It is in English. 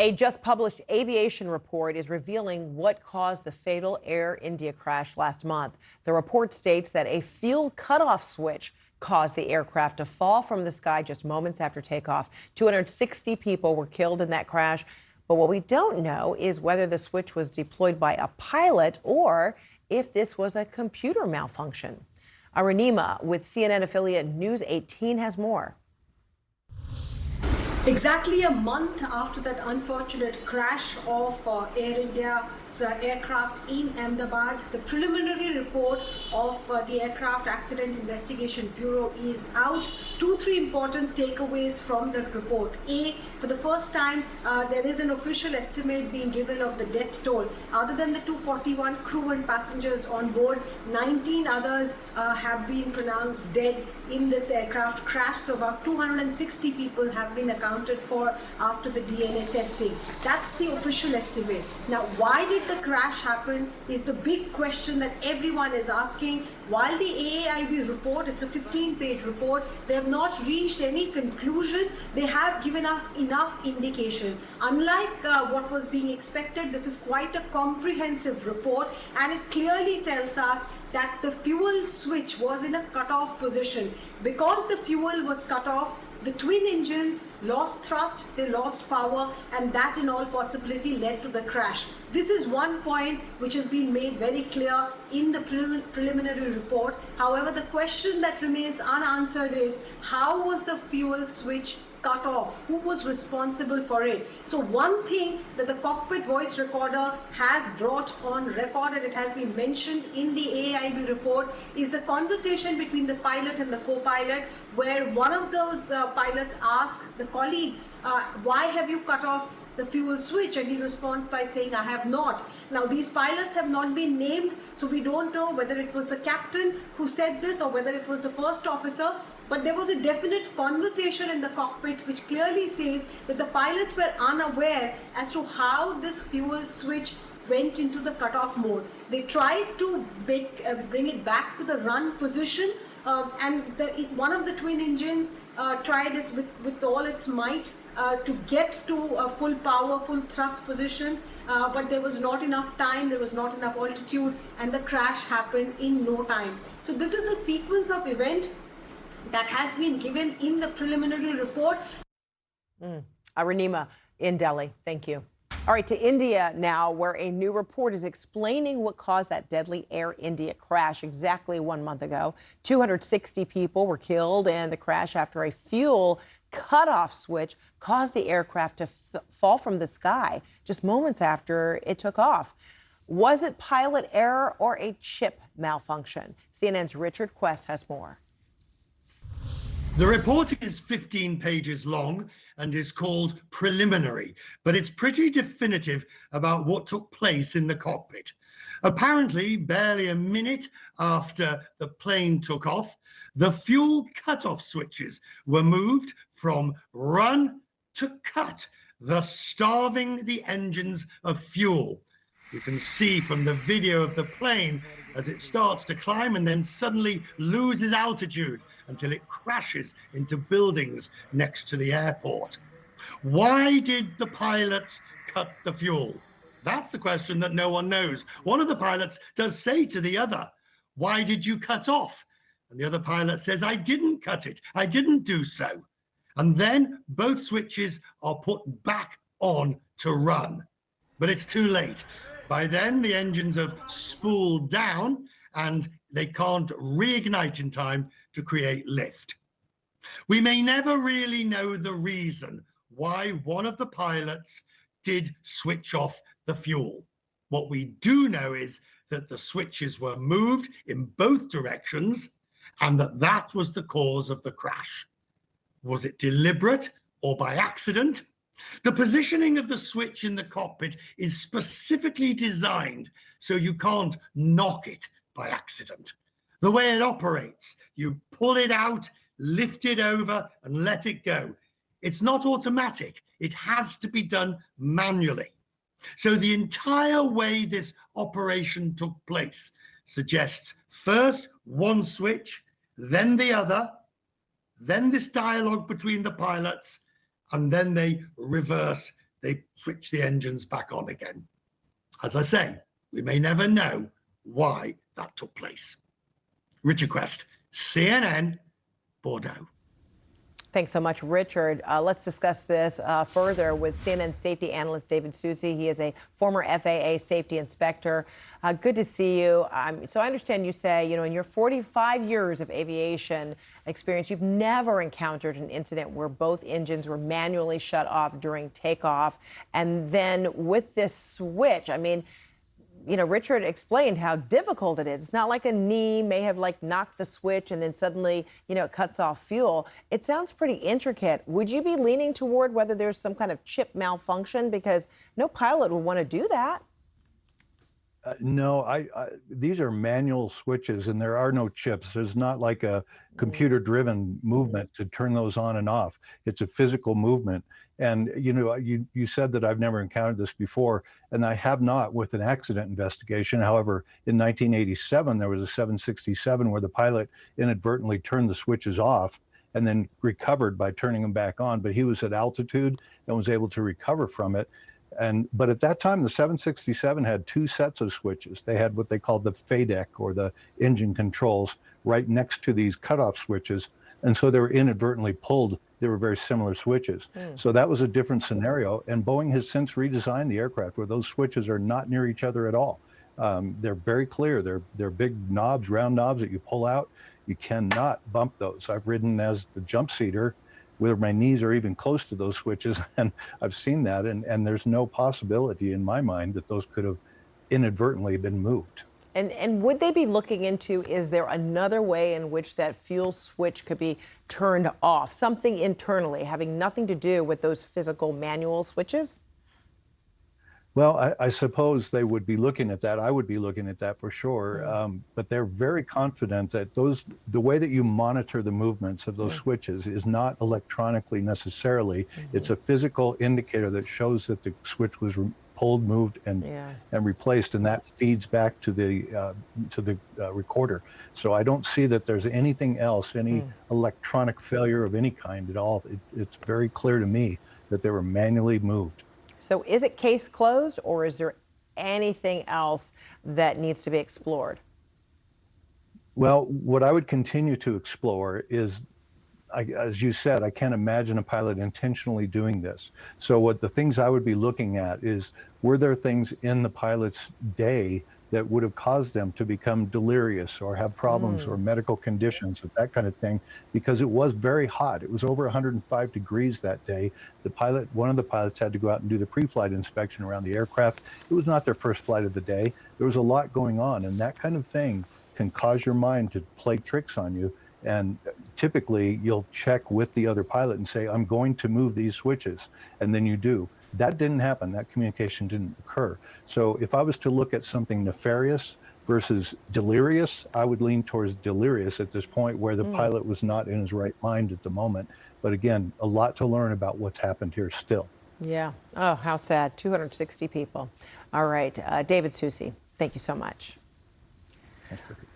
A just published aviation report is revealing what caused the fatal Air India crash last month. The report states that a fuel cutoff switch caused the aircraft to fall from the sky just moments after takeoff. 260 people were killed in that crash. But what we don't know is whether the switch was deployed by a pilot or if this was a computer malfunction. Arunima with CNN affiliate News 18 has more. Exactly a month after that unfortunate crash of Air India's aircraft in Ahmedabad, the preliminary report of the Aircraft Accident Investigation Bureau is out. 2-3 important takeaways from that report. A, for the first time, there is an official estimate being given of the death toll. Other than the 241 crew and passengers on board, 19 others have been pronounced dead in this aircraft crash. So about 260 people have been accounted for after the DNA testing. That's the official estimate. Now, why did the crash happen is the big question that everyone is asking. While the AAIB report, it's a 15-page report, they have not reached any conclusion. They have given us enough indication. Unlike what was being expected, this is quite a comprehensive report, and it clearly tells us that the fuel switch was in a cut-off position. Because the fuel was cut off, the twin engines lost thrust, they lost power, and that in all possibility led to the crash. This is one point which has been made very clear in the preliminary report. However, the question that remains unanswered is how was the fuel switch cut off? Who was responsible for it? So one thing that the cockpit voice recorder has brought on record, and it has been mentioned in the AAIB report, is the conversation between the pilot and the co-pilot, where one of those pilots asked the colleague, why have you cut off the fuel switch? And he responds by saying, I have not. Now, these pilots have not been named, so we don't know whether it was the captain who said this or whether it was the first officer. But there was a definite conversation in the cockpit which clearly says that the pilots were unaware as to how this fuel switch went into the cutoff mode. They tried to bring it back to the run position, and one of the twin engines tried it with all its might to get to a full power, full thrust position, but there was not enough time, there was not enough altitude, and the crash happened in no time. So this is the sequence of event that has been given in the preliminary report. Arunima in Delhi, thank you. All right, to India now, where a new report is explaining what caused that deadly Air India crash exactly 1 month ago. 260 people were killed in the crash after a fuel cutoff switch caused the aircraft to fall from the sky just moments after it took off. Was it pilot error or a chip malfunction? CNN's Richard Quest has more. The report is 15 pages long and is called preliminary, but it's pretty definitive about what took place in the cockpit. Apparently, barely a minute after the plane took off, the fuel cutoff switches were moved from run to cut, thus starving the engines of fuel. You can see from the video of the plane as it starts to climb and then suddenly loses altitude until it crashes into buildings next to the airport. Why did the pilots cut the fuel? That's the question that no one knows. One of the pilots does say to the other, why did you cut off? And the other pilot says, I didn't cut it. I didn't do so. And then both switches are put back on to run. But it's too late. By then, the engines have spooled down and they can't reignite in time to create lift. We may never really know the reason why one of the pilots did switch off the fuel. What we do know is that the switches were moved in both directions and that was the cause of the crash. Was it deliberate or by accident? The positioning of the switch in the cockpit is specifically designed so you can't knock it by accident. The way it operates, you pull it out, lift it over, and let it go. It's not automatic. It has to be done manually. So the entire way this operation took place suggests first one switch, then the other, then this dialogue between the pilots, and then they reverse they switched the engines back on again. As I say, we may never know why that took place. Richard Quest, CNN, Bordeaux. Thanks so much, Richard. Let's discuss this further with CNN safety analyst David Susi. He is a former FAA safety inspector. Good to see you. So I understand you say, in your 45 years of aviation experience, you've never encountered an incident where both engines were manually shut off during takeoff. And then with this switch, Richard explained how difficult it is. It's not like a knee may have knocked the switch and then suddenly, it cuts off fuel. It sounds pretty intricate. Would you be leaning toward whether there's some kind of chip malfunction? Because no pilot would want to do that. No, these are manual switches and there are no chips. There's not like a computer-driven movement to turn those on and off. It's a physical movement. And you said that I've never encountered this before, and I have not with an accident investigation. However, in 1987, there was a 767 where the pilot inadvertently turned the switches off and then recovered by turning them back on. But he was at altitude and was able to recover from it. But at that time, the 767 had two sets of switches. They had what they called the FADEC, or the engine controls, right next to these cutoff switches. And so they were inadvertently pulled. They were very similar switches. So that was a different scenario. And Boeing has since redesigned the aircraft where those switches are not near each other at all. They're very clear. They're big knobs, round knobs that you pull out. You cannot bump those. I've ridden as the jump seater where my knees are even close to those switches, and I've seen that, and there's no possibility in my mind that those could have inadvertently been moved. And would they be looking into, is there another way in which that fuel switch could be turned off? Something internally, having nothing to do with those physical manual switches? Well, I suppose they would be looking at that. I would be looking at that for sure. But they're very confident that the way that you monitor the movements of those switches is not electronically necessarily. It's a physical indicator that shows that the switch was pulled, moved, and replaced, and that feeds back to the recorder. So I don't see that there's anything else, any electronic failure of any kind at all. It's very clear to me that they were manually moved. So is it case closed, or is there anything else that needs to be explored? Well, what I would continue to explore is, as you said, I can't imagine a pilot intentionally doing this. So what the things I would be looking at is, were there things in the pilot's day that would have caused them to become delirious or have problems or medical conditions, that kind of thing, because it was very hot. It was over 105 degrees that day. One of the pilots had to go out and do the pre-flight inspection around the aircraft. It was not their first flight of the day. There was a lot going on, and that kind of thing can cause your mind to play tricks on you. And typically you'll check with the other pilot and say, I'm going to move these switches. And then you do. That didn't happen. That communication didn't occur. So if I was to look at something nefarious versus delirious, I would lean towards delirious at this point, where the pilot was not in his right mind at the moment. But again, a lot to learn about what's happened here still. Yeah. Oh, how sad. 260 people. All right. David Susi, thank you so much.